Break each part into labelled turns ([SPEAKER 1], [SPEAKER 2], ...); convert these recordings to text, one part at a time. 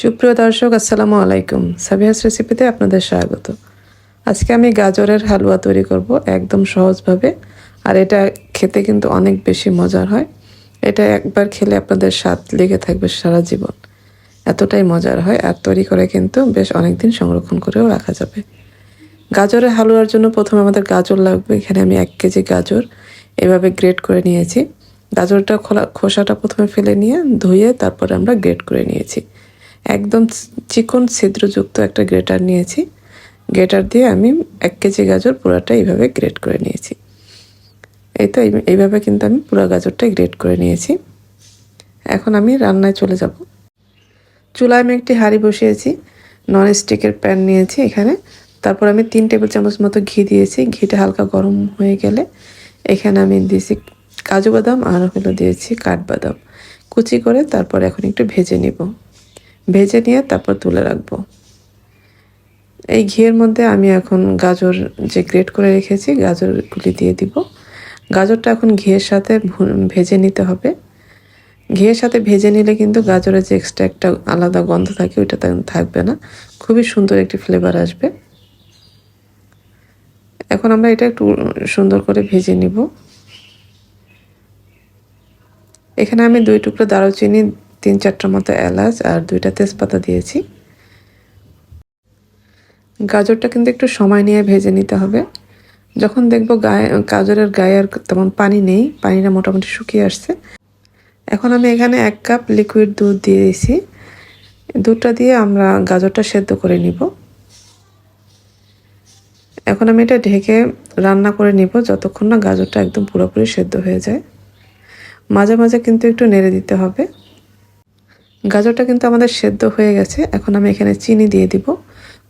[SPEAKER 1] সুপ্রিয় দর্শক, আসসালামু আলাইকুম। সাবিহাস রেসিপিতে আপনাদের স্বাগত। আজকে আমি গাজরের হালুয়া তৈরি করব একদম সহজভাবে। আর এটা খেতে কিন্তু অনেক বেশি মজার হয়। এটা একবার খেলে আপনাদের স্বাদ লেগে থাকবে সারা জীবন, এতটাই মজার হয়। আর তৈরি করে কিন্তু বেশ অনেক দিন সংরক্ষণ করেও রাখা যাবে। গাজরের হালুয়ার জন্য প্রথমে আমাদের গাজর লাগবে। এখানে আমি 1 কেজি গাজর এভাবে গ্রেট করে নিয়েছি। গাজরটা খোসাটা প্রথমে ফেলে নিয়ে ধুয়ে তারপরে আমরা গ্রেট করে নিয়েছি। একদম চিকন ছিদ্রযুক্ত একটা গ্রেটার নিয়েছি। গ্রেটার দিয়ে আমি 1 কেজি গাজর পুরোটা এইভাবে গ্রেট করে নিয়েছি। এইভাবে কিন্তু আমি পুরো গাজরটা গ্রেট করে নিয়েছি। এখন আমি রান্নায় চলে যাব। চুলায় আমি একটি হাঁড়ি বসিয়েছি, নন স্টিকের প্যান নিয়েছি এখানে। তারপর আমি 3 টেবিল চামচ মতো ঘি দিয়েছি। ঘিটা হালকা গরম হয়ে গেলে এখানে আমি দিয়েছি কাজু বাদাম আর দিয়েছি কাঠবাদাম কুচি করে। তারপর এখন একটু ভেজে নিব। ভেজে নিয়ে তারপর তুলে রাখবো। এই ঘিয়ের মধ্যে আমি এখন গাজর যে গ্রেট করে রেখেছি গাজরগুলি দিয়ে দিব। গাজরটা এখন ঘিয়ের সাথে ভেজে নিতে হবে। ঘিয়ের সাথে ভেজে নিলে কিন্তু গাজরের যে এক্সট্রা একটা আলাদা গন্ধ থাকে ওইটা থাকবে না, খুবই সুন্দর একটি ফ্লেভার আসবে। এখন আমরা এটা একটু সুন্দর করে ভেজে নিব। এখানে আমি 2 টুকরো দারুচিনি, 3-4টা মতো এলাচ আর 2টা তেজপাতা দিয়েছি। গাজরটা কিন্তু একটু সময় নিয়ে ভেজে নিতে হবে। যখন দেখব গাজরের গায়ে আর তেমন পানি নেই, পানিটা মোটামুটি শুকিয়ে আসছে, এখন আমি এখানে 1 কাপ লিকুইড দুধ দিয়ে দিয়েছি। দুধটা দিয়ে আমরা গাজরটা সেদ্ধ করে নিব। এখন আমি এটা ঢেকে রান্না করে নিব যতক্ষণ না গাজরটা একদম পুরোপুরি সেদ্ধ হয়ে যায়। মাঝে মাঝে কিন্তু একটু নেড়ে দিতে হবে। গাজরটা কিন্তু আমাদের সেদ্ধ হয়ে গেছে। এখন আমি এখানে চিনি দিয়ে দিব।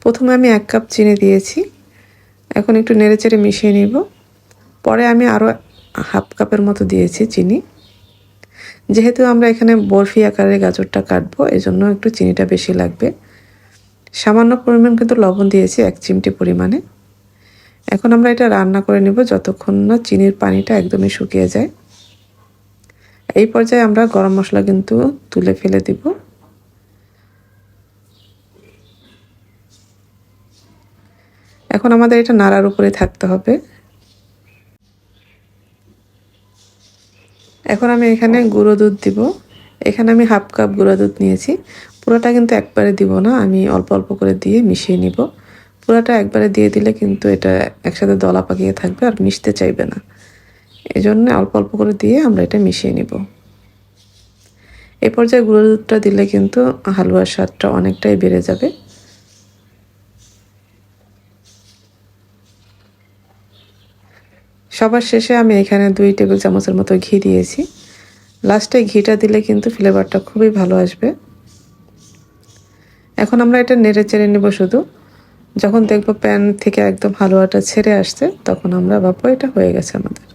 [SPEAKER 1] প্রথমে আমি 1 কাপ চিনি দিয়েছি। এখন একটু নেড়েচেড়ে মিশিয়ে নিব। পরে আমি আরও 1/2 কাপের মতো দিয়েছি চিনি। যেহেতু আমরা এখানে বরফি আকারে গাজরটা কাটবো, এজন্য একটু চিনিটা বেশি লাগবে। সামান্য পরিমাণ কিন্তু লবণ দিয়েছি, 1 চিমটি পরিমাণে। এখন আমরা এটা রান্না করে নিব যতক্ষণ না চিনির পানিটা একদমই শুকিয়ে যায়। এই পর্যায়ে আমরা গরম মশলা কিন্তু তুলে ফেলে দিব। এখন আমাদের এটা নাড়ার উপরে থাকতে হবে। এখন আমি এখানে গুঁড়ো দুধ দিব। এখানে আমি 1/2 কাপ গুঁড়ো দুধ নিয়েছি। পুরোটা কিন্তু একবারে দিব না, আমি অল্প অল্প করে দিয়ে মিশিয়ে নিব। পুরোটা একবারে দিয়ে দিলে কিন্তু এটা একসাথে দলা পাকিয়ে থাকবে আর মিশতে চাইবে না। এজন্য অল্প অল্প করে দিয়ে আমরা এটা মিশিয়ে নিব। এই পর্যায়ে গুঁড়ো দুধটা দিলে কিন্তু হালুয়ার স্বাদটা অনেকটাই বেড়ে যাবে। সবার শেষে আমি এখানে 2 টেবিল চামচের মতো ঘি দিয়েছি। লাস্টে ঘিটা দিলে কিন্তু ফ্লেভারটা খুবই ভালো আসবে। এখন আমরা এটা নেড়ে চেড়ে নেব শুধু। যখন দেখব প্যান থেকে একদম হালুয়াটা ছেড়ে আসছে, তখন আমরা ভাববো এটা হয়ে গেছে আমাদের।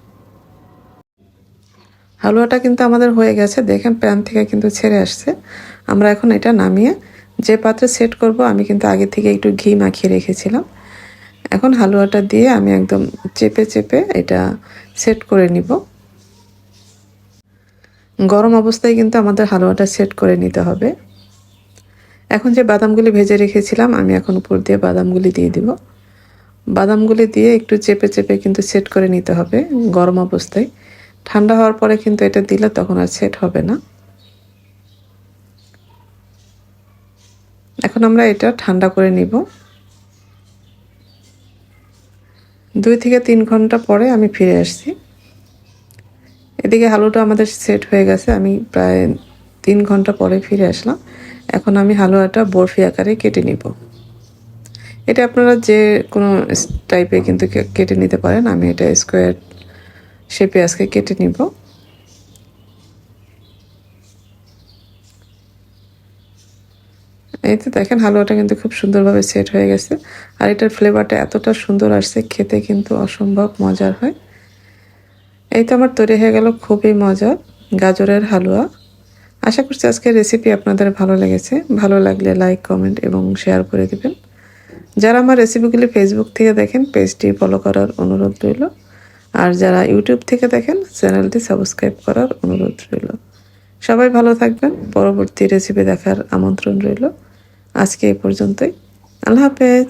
[SPEAKER 1] হালুয়াটা কিন্তু আমাদের হয়ে গেছে, দেখেন প্যান থেকে কিন্তু ছেড়ে আসছে। আমরা এখন এটা নামিয়ে যে পাত্রে সেট করব, আমি কিন্তু আগে থেকে একটু ঘি মাখিয়ে রেখেছিলাম। এখন হালুয়াটা দিয়ে আমি একদম চেপে চেপে এটা সেট করে নিব। গরম অবস্থায় কিন্তু আমাদের হালুয়াটা সেট করে নিতে হবে। এখন যে বাদামগুলি ভেজে রেখেছিলাম, আমি এখন উপর দিয়ে বাদামগুলি দিয়ে দিব। বাদামগুলি দিয়ে একটু চেপে চেপে কিন্তু সেট করে নিতে হবে গরম অবস্থায়। ঠান্ডা হওয়ার পরে কিন্তু এটা দিলে তখন আর সেট হবে না। এখন আমরা এটা ঠান্ডা করে নিব। 2 থেকে 3 ঘন্টা পরে আমি ফিরে আসছি। এদিকে হালুয়াটা আমাদের সেট হয়ে গেছে। আমি প্রায় 3 ঘন্টা পরে ফিরে আসলাম। এখন আমি হালুয়াটা বরফি আকারে কেটে নিব। এটা আপনারা যে কোনো টাইপে কিন্তু কেটে নিতে পারেন। আমি এটা স্কোয়ার শেপে আজকে কেটে নিব। এই তো দেখেন হালুয়াটা কিন্তু খুব সুন্দরভাবে সেট হয়ে গেছে। আর এটার ফ্লেভারটা এতটা সুন্দর আসছে, খেতে কিন্তু অসম্ভব মজার হয়। এই তো আমার তৈরি হয়ে গেল খুবই মজার গাজরের হালুয়া। আশা করছি আজকের রেসিপি আপনাদের ভালো লেগেছে। ভালো লাগলে লাইক, কমেন্ট এবং শেয়ার করে দিবেন। যারা আমার রেসিপিগুলি ফেসবুক থেকে দেখেন, পেজটি ফলো করার অনুরোধ রইল। আর যারা ইউটিউব থেকে দেখেন, চ্যানেলটি সাবস্ক্রাইব করার অনুরোধ রইল। সবাই ভালো থাকবেন। পরবর্তী রেসিপি দেখার আমন্ত্রণ রইল। আজকে এই পর্যন্তই। আল্লাহ হাফেজ।